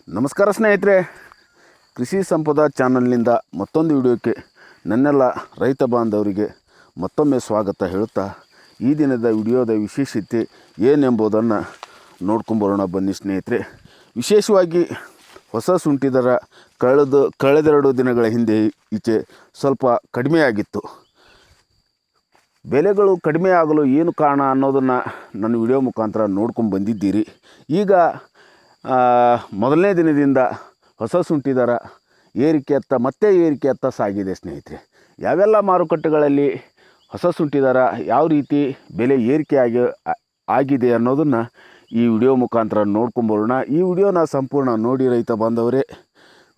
ನಮಸ್ಕಾರ ಸ್ನೇಹಿತರೆ, ಕೃಷಿ ಸಂಪದ ಚಾನಲ್ನಿಂದ ಮತ್ತೊಂದು ವಿಡಿಯೋಕ್ಕೆ ನನ್ನೆಲ್ಲ ರೈತ ಬಾಂಧವರಿಗೆ ಮತ್ತೊಮ್ಮೆ ಸ್ವಾಗತ ಹೇಳುತ್ತಾ, ಈ ದಿನದ ವಿಡಿಯೋದ ವಿಶೇಷತೆ ಏನೆಂಬುದನ್ನು ನೋಡ್ಕೊಂಬರೋಣ ಬನ್ನಿ ಸ್ನೇಹಿತರೆ. ವಿಶೇಷವಾಗಿ ಹೊಸ ಶುಂಠಿ ದರ ಕಳೆದೆರಡು ದಿನಗಳ ಹಿಂದೆ ಈಚೆ ಸ್ವಲ್ಪ ಕಡಿಮೆಯಾಗಿತ್ತು. ಬೆಲೆಗಳು ಕಡಿಮೆ ಆಗಲು ಏನು ಕಾರಣ ಅನ್ನೋದನ್ನು ನನ್ನ ವಿಡಿಯೋ ಮುಖಾಂತರ ನೋಡ್ಕೊಂಡು ಬಂದಿದ್ದೀರಿ. ಈಗ ಮೊದಲನೇ ದಿನದಿಂದ ಹೊಸ ಶುಂಠಿ ದರ ಮತ್ತೆ ಏರಿಕೆಯತ್ತ ಸಾಗಿದೆ ಸ್ನೇಹಿತರೆ. ಯಾವೆಲ್ಲ ಮಾರುಕಟ್ಟೆಗಳಲ್ಲಿ ಹೊಸ ಶುಂಠಿ ದರ ಯಾವ ರೀತಿ ಬೆಲೆ ಏರಿಕೆ ಆಗಿದೆ ಅನ್ನೋದನ್ನು ಈ ವಿಡಿಯೋ ಮುಖಾಂತರ ನೋಡ್ಕೊಂಬರೋಣ. ಈ ವಿಡಿಯೋನ ಸಂಪೂರ್ಣ ನೋಡಿ ರೈತ ಬಾಂಧವರೇ.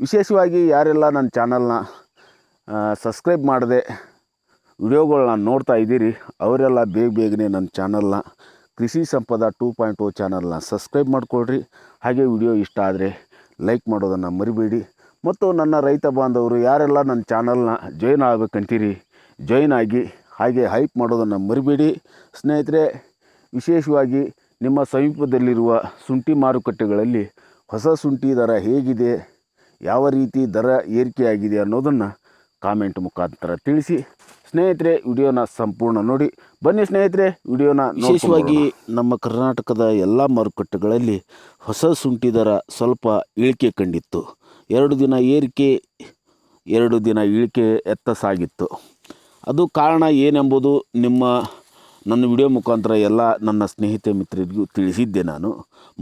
ವಿಶೇಷವಾಗಿ ಯಾರೆಲ್ಲ ನನ್ನ ಚಾನಲ್ನ ಸಬ್ಸ್ಕ್ರೈಬ್ ಮಾಡದೆ ವಿಡಿಯೋಗಳನ್ನ ನೋಡ್ತಾ ಇದ್ದೀರಿ, ಅವರೆಲ್ಲ ಬೇಗನೆ ನನ್ನ ಚಾನಲ್ನ ಕೃಷಿ ಸಂಪದ 2.0 ಚಾನಲ್ನ ಸಬ್ಸ್ಕ್ರೈಬ್ ಮಾಡಿಕೊಡ್ರಿ. ಹಾಗೆ ವಿಡಿಯೋ ಇಷ್ಟ ಆದರೆ ಲೈಕ್ ಮಾಡೋದನ್ನು ಮರಿಬೇಡಿ. ಮತ್ತು ನನ್ನ ರೈತ ಬಾಂಧವರು ಯಾರೆಲ್ಲ ನನ್ನ ಚಾನಲ್ನ ಜಾಯ್ನ್ ಆಗಬೇಕಂತೀರಿ, ಜಾಯ್ನ್ ಆಗಿ ಹಾಗೆ ಹೈಪ್ ಮಾಡೋದನ್ನು ಮರಿಬೇಡಿ ಸ್ನೇಹಿತರೆ. ವಿಶೇಷವಾಗಿ ನಿಮ್ಮ ಸಮೀಪದಲ್ಲಿರುವ ಶುಂಠಿ ಮಾರುಕಟ್ಟೆಗಳಲ್ಲಿ ಹೊಸ ಶುಂಠಿ ದರ ಹೇಗಿದೆ, ಯಾವ ರೀತಿ ದರ ಏರಿಕೆಯಾಗಿದೆ ಅನ್ನೋದನ್ನು ಕಾಮೆಂಟ್ ಮುಖಾಂತರ ತಿಳಿಸಿ ಸ್ನೇಹಿತರೆ. ವಿಡಿಯೋನ ಸಂಪೂರ್ಣ ನೋಡಿ ಬನ್ನಿ ಸ್ನೇಹಿತರೆ. ವಿಡಿಯೋನ ವಿಶೇಷವಾಗಿ ನಮ್ಮ ಕರ್ನಾಟಕದ ಎಲ್ಲ ಮಾರುಕಟ್ಟೆಗಳಲ್ಲಿ ಹೊಸ ಶುಂಠಿ ದರ ಸ್ವಲ್ಪ ಇಳಿಕೆ ಕಂಡಿತ್ತು. 2 ದಿನ ಏರಿಕೆ, 2 ದಿನ ಇಳಿಕೆ ಎತ್ತ ಸಾಗಿತ್ತು. ಅದು ಕಾರಣ ಏನೆಂಬುದು ನನ್ನ ವಿಡಿಯೋ ಮುಖಾಂತರ ಎಲ್ಲ ನನ್ನ ಸ್ನೇಹಿತ ಮಿತ್ರರಿಗೂ ತಿಳಿಸಿದ್ದೆ. ನಾನು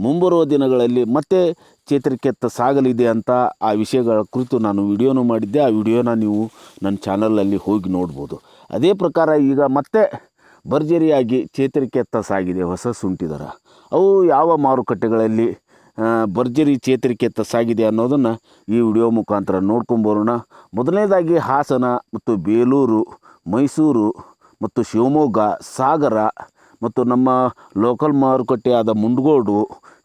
ಮುಂಬರುವ ದಿನಗಳಲ್ಲಿ ಮತ್ತೆ ಚೇತರಿಕೆತ್ತ ಸಾಗಲಿದೆ ಅಂತ ಆ ವಿಷಯಗಳ ಕುರಿತು ನಾನು ವಿಡಿಯೋನು ಮಾಡಿದ್ದೆ. ಆ ವಿಡಿಯೋನ ನೀವು ನನ್ನ ಚಾನಲಲ್ಲಿ ಹೋಗಿ ನೋಡ್ಬೋದು. ಅದೇ ಪ್ರಕಾರ ಈಗ ಮತ್ತೆ ಭರ್ಜರಿಯಾಗಿ ಚೇತರಿಕೆತ್ತ ಸಾಗಿದೆ ಹೊಸ ಶುಂಠಿ ದರ. ಅವು ಯಾವ ಮಾರುಕಟ್ಟೆಗಳಲ್ಲಿ ಭರ್ಜರಿ ಚೇತರಿಕೆತ್ತ ಸಾಗಿದೆ ಅನ್ನೋದನ್ನು ಈ ವಿಡಿಯೋ ಮುಖಾಂತರ ನೋಡ್ಕೊಂಬರೋಣ. ಮೊದಲನೇದಾಗಿ ಹಾಸನ ಮತ್ತು ಬೇಲೂರು, ಮೈಸೂರು ಮತ್ತು ಶಿವಮೊಗ್ಗ, ಸಾಗರ ಮತ್ತು ನಮ್ಮ ಲೋಕಲ್ ಮಾರುಕಟ್ಟೆಯಾದ ಮುಂಡಗೋಡು,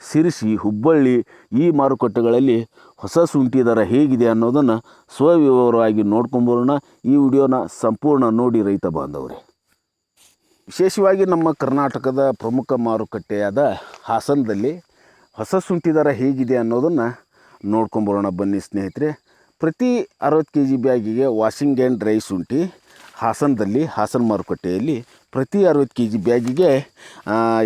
ಶಿರಸಿ, ಹುಬ್ಬಳ್ಳಿ ಈ ಮಾರುಕಟ್ಟೆಗಳಲ್ಲಿ ಹೊಸ ಶುಂಠಿ ದರ ಹೇಗಿದೆ ಅನ್ನೋದನ್ನು ಸ್ವವಿವರವಾಗಿ ನೋಡ್ಕೊಂಬರೋಣ. ಈ ವಿಡಿಯೋನ ಸಂಪೂರ್ಣ ನೋಡಿ ರೈತ ಬಾಂಧವರೇ. ವಿಶೇಷವಾಗಿ ನಮ್ಮ ಕರ್ನಾಟಕದ ಪ್ರಮುಖ ಮಾರುಕಟ್ಟೆಯಾದ ಹಾಸನದಲ್ಲಿ ಹೊಸ ಶುಂಠಿ ದರ ಹೇಗಿದೆ ಅನ್ನೋದನ್ನು ನೋಡ್ಕೊಂಬರೋಣ ಬನ್ನಿ ಸ್ನೇಹಿತರೆ. ಪ್ರತಿ 60 kg ಬ್ಯಾಗಿಗೆ ವಾಷಿಂಗ್ ಆ್ಯಂಡ್ ಡ್ರೈ ಶುಂಠಿ ಹಾಸನ ಮಾರುಕಟ್ಟೆಯಲ್ಲಿ ಪ್ರತಿ 60 kg ಬ್ಯಾಗಿಗೆ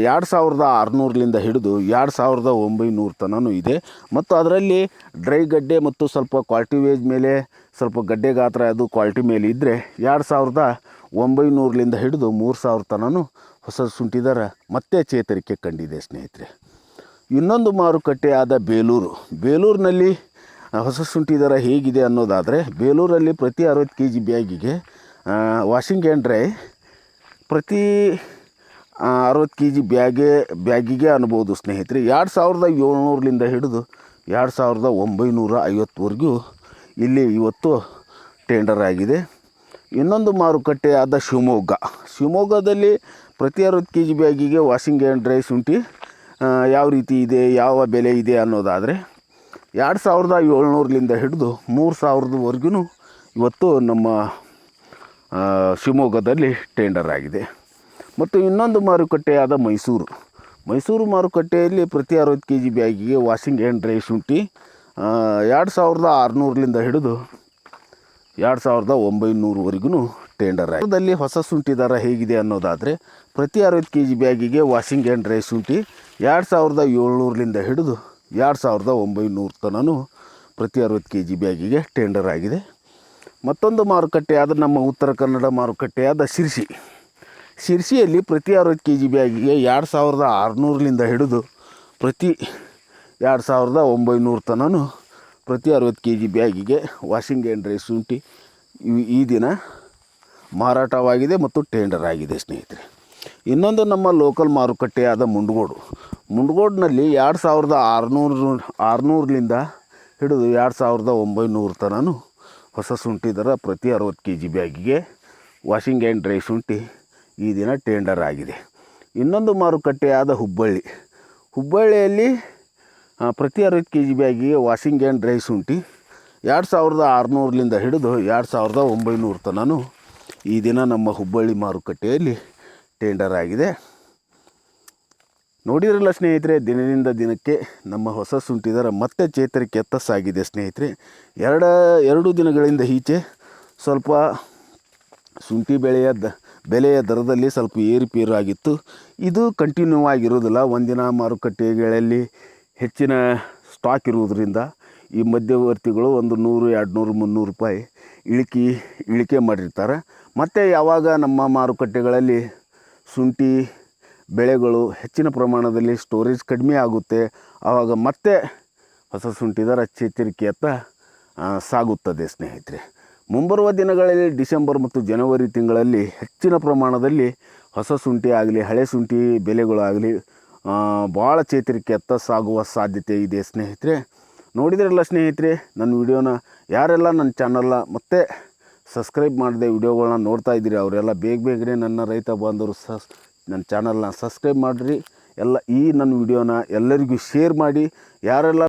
2600ರಿಂದ ಹಿಡಿದು 2900 ತನಕ ಇದೆ. ಮತ್ತು ಅದರಲ್ಲಿ ಡ್ರೈ ಗಡ್ಡೆ ಮತ್ತು ಸ್ವಲ್ಪ ಕ್ವಾಲಿಟಿ ವೇಜ್ ಮೇಲೆ ಸ್ವಲ್ಪ ಗಡ್ಡೆ ಗಾತ್ರ ಅದು ಕ್ವಾಲಿಟಿ ಮೇಲೆ ಇದ್ದರೆ 2900ರಿಂದ ಹಿಡಿದು 3000 ತನಕ ಹೊಸ ಶುಂಠಿ ದರ ಮತ್ತೆ ಚೇತರಿಕೆ ಕಂಡಿದೆ ಸ್ನೇಹಿತರೆ. ಇನ್ನೊಂದು ಮಾರುಕಟ್ಟೆಯಾದ ಬೇಲೂರಿನಲ್ಲಿ ಹೊಸ ಶುಂಠಿ ದರ ಹೇಗಿದೆ ಅನ್ನೋದಾದರೆ, ಬೇಲೂರಲ್ಲಿ ಪ್ರತಿ 60 kg ಬ್ಯಾಗಿಗೆ ವಾಷಿಂಗ್ ಆ್ಯಂಡ್ ಡ್ರೈ ಪ್ರತಿ 60 kg ಬ್ಯಾಗಿಗೆ ಅನ್ಬೋದು ಸ್ನೇಹಿತರೆ 2700ರಿಂದ ಹಿಡಿದು 2950ವರೆಗೂ ಇಲ್ಲಿ ಇವತ್ತು ಟೆಂಡರ್ ಆಗಿದೆ. ಇನ್ನೊಂದು ಮಾರುಕಟ್ಟೆಯಾದ ಶಿವಮೊಗ್ಗದಲ್ಲಿ ಪ್ರತಿ 60 kg ಬ್ಯಾಗಿಗೆ ವಾಷಿಂಗ್ ಆ್ಯಂಡ್ ಡ್ರೈ ಶುಂಠಿ ಯಾವ ರೀತಿ ಇದೆ, ಯಾವ ಬೆಲೆ ಇದೆ ಅನ್ನೋದಾದರೆ 2700ರಿಂದ ಹಿಡಿದು 3000ವರೆಗೂ ಇವತ್ತು ನಮ್ಮ ಶಿವಮೊಗ್ಗದಲ್ಲಿ ಟೆಂಡರ್ ಆಗಿದೆ. ಮತ್ತು ಇನ್ನೊಂದು ಮಾರುಕಟ್ಟೆಯಾದ ಮೈಸೂರು ಮಾರುಕಟ್ಟೆಯಲ್ಲಿ ಪ್ರತಿ 60 kg ಬ್ಯಾಗಿಗೆ ವಾಷಿಂಗ್ ಆ್ಯಂಡ್ ಡ್ರೈ ಶುಂಠಿ 2600ರಿಂದ ಹಿಡಿದು 2900ವರೆಗೂ ಟೆಂಡರ್ ಆಗಿದೆ. ಹೊಸ ಶುಂಠಿ ದರ ಹೇಗಿದೆ ಅನ್ನೋದಾದರೆ, ಪ್ರತಿ 60 kg ಬ್ಯಾಗಿಗೆ ವಾಷಿಂಗ್ ಆ್ಯಂಡ್ ಡ್ರೈ ಶುಂಠಿ 2700ರಿಂದ ಹಿಡಿದು 2900 ತನಕ ಪ್ರತಿ 60 kg ಬ್ಯಾಗಿಗೆ ಟೆಂಡರ್ ಆಗಿದೆ. ಮತ್ತೊಂದು ಮಾರುಕಟ್ಟೆಯಾದ ನಮ್ಮ ಉತ್ತರ ಕನ್ನಡ ಮಾರುಕಟ್ಟೆಯಾದ ಶಿರ್ಸಿಯಲ್ಲಿ ಪ್ರತಿ 60 kg ಬ್ಯಾಗಿಗೆ 2600ರಿಂದ ಹಿಡಿದು ಪ್ರತಿ 2900 ತನಕ ಪ್ರತಿ 60 kg ಬ್ಯಾಗಿಗೆ ವಾಷಿಂಗ್ ಆ್ಯಂಡ್ ಡ್ರೈ ಶುಂಠಿ ಈ ದಿನ ಮಾರಾಟವಾಗಿದೆ ಮತ್ತು ಟೆಂಡರ್ ಆಗಿದೆ ಸ್ನೇಹಿತರೆ. ಇನ್ನೊಂದು ನಮ್ಮ ಲೋಕಲ್ ಮಾರುಕಟ್ಟೆಯಾದ ಮುಂಡಗೋಡಿನಲ್ಲಿ 2600ರಿಂದ ಹಿಡಿದು 2900 ತನಕ ಹೊಸ ಶುಂಠಿ ದರ ಪ್ರತಿ 60 kg ಬ್ಯಾಗಿಗೆ ವಾಷಿಂಗ್ ಆ್ಯಂಡ್ ಡ್ರೈ ಶುಂಠಿ ಈ ದಿನ ಟೆಂಡರ್ ಆಗಿದೆ. ಇನ್ನೊಂದು ಮಾರುಕಟ್ಟೆಯಾದ ಹುಬ್ಬಳ್ಳಿಯಲ್ಲಿ ಪ್ರತಿ 60 kg ಬ್ಯಾಗಿಗೆ ವಾಷಿಂಗ್ ಆ್ಯಂಡ್ ಡ್ರೈ ಶುಂಠಿ 2600ರಿಂದ ಹಿಡಿದು 2900 ತನಕ ಈ ದಿನ ನಮ್ಮ ಹುಬ್ಬಳ್ಳಿ ಮಾರುಕಟ್ಟೆಯಲ್ಲಿ ಟೆಂಡರ್ ಆಗಿದೆ. ನೋಡಿದ್ರಲ್ಲ ಸ್ನೇಹಿತರೆ, ದಿನದಿಂದ ದಿನಕ್ಕೆ ನಮ್ಮ ಹೊಸ ಶುಂಠಿ ದರ ಮತ್ತೆ ಚೇತರಿಕೆಯತ್ತ ಸಾಗಿದೆ ಸ್ನೇಹಿತರೆ. ಎರಡು ದಿನಗಳಿಂದ ಈಚೆ ಸ್ವಲ್ಪ ಶುಂಠಿ ಬೆಲೆಯ ದರದಲ್ಲಿ ಸ್ವಲ್ಪ ಏರುಪೇರು ಆಗಿತ್ತು. ಇದು ಕಂಟಿನ್ಯೂ ಆಗಿರೋದಿಲ್ಲ. ಒಂದಿನ ಮಾರುಕಟ್ಟೆಗಳಲ್ಲಿ ಹೆಚ್ಚಿನ ಸ್ಟಾಕ್ ಇರುವುದರಿಂದ ಈ ಮಧ್ಯವರ್ತಿಗಳು ಒಂದು 100, 200, 300 ರೂಪಾಯಿ ಇಳಿಕೆ ಮಾಡಿರ್ತಾರೆ. ಮತ್ತು ಯಾವಾಗ ನಮ್ಮ ಮಾರುಕಟ್ಟೆಗಳಲ್ಲಿ ಶುಂಠಿ ಬೆಳೆಗಳು ಹೆಚ್ಚಿನ ಪ್ರಮಾಣದಲ್ಲಿ ಸ್ಟೋರೇಜ್ ಕಡಿಮೆ ಆಗುತ್ತೆ, ಆವಾಗ ಮತ್ತೆ ಹೊಸ ಶುಂಠಿ ದರ ಚೇತರಿಕೆಯತ್ತ ಸಾಗುತ್ತದೆ ಸ್ನೇಹಿತರೆ. ಮುಂಬರುವ ದಿನಗಳಲ್ಲಿ ಡಿಸೆಂಬರ್ ಮತ್ತು ಜನವರಿ ತಿಂಗಳಲ್ಲಿ ಹೆಚ್ಚಿನ ಪ್ರಮಾಣದಲ್ಲಿ ಹೊಸ ಶುಂಠಿ ಆಗಲಿ ಹಳೆ ಶುಂಠಿ ಬೆಲೆಗಳಾಗಲಿ ಭಾಳ ಚೇತರಿಕೆಯತ್ತ ಸಾಗುವ ಸಾಧ್ಯತೆ ಇದೆ ಸ್ನೇಹಿತರೆ. ನೋಡಿದ್ರಲ್ಲ ಸ್ನೇಹಿತರೆ, ನನ್ನ ವಿಡಿಯೋನ ಯಾರೆಲ್ಲ ನನ್ನ ಚಾನಲ್ನ ಮತ್ತೆ ಸಬ್ಸ್ಕ್ರೈಬ್ ಮಾಡದೆ ವಿಡಿಯೋಗಳನ್ನ ನೋಡ್ತಾ ಇದ್ದೀರಿ ಅವರೆಲ್ಲ ಬೇಗನೆ ನನ್ನ ರೈತ ಬಾಂಧವರು ನನ್ನ ಚಾನಲ್ನ ಸಬ್ಸ್ಕ್ರೈಬ್ ಮಾಡಿರಿ. ನನ್ನ ವಿಡಿಯೋನ ಎಲ್ಲರಿಗೂ ಶೇರ್ ಮಾಡಿ. ಯಾರೆಲ್ಲ